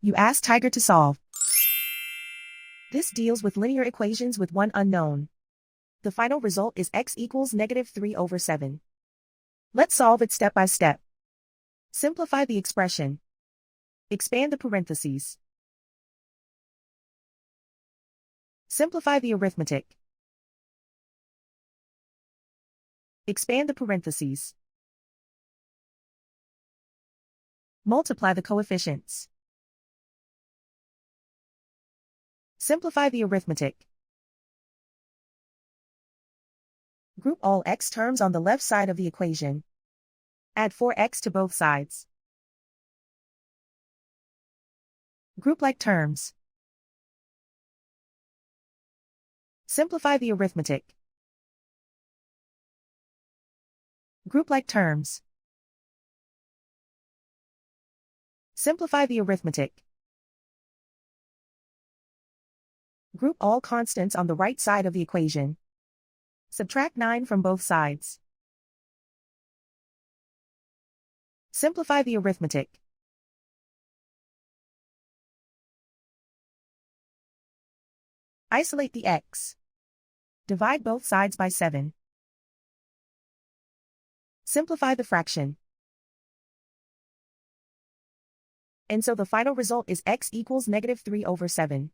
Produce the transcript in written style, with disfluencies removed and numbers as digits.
You ask Tiger to solve. This deals with linear equations with one unknown. The final result is x equals -3/7. Let's solve it step by step. Simplify the expression. Expand the parentheses. Simplify the arithmetic. Expand the parentheses. Multiply the coefficients. Simplify the arithmetic. Group all x terms on the left side of the equation. Add 4x to both sides. Group like terms. Simplify the arithmetic. Group like terms. Simplify the arithmetic. Group all constants on the right side of the equation. Subtract 9 from both sides. Simplify the arithmetic. Isolate the x. Divide both sides by 7. Simplify the fraction. And so the final result is x equals -3/7.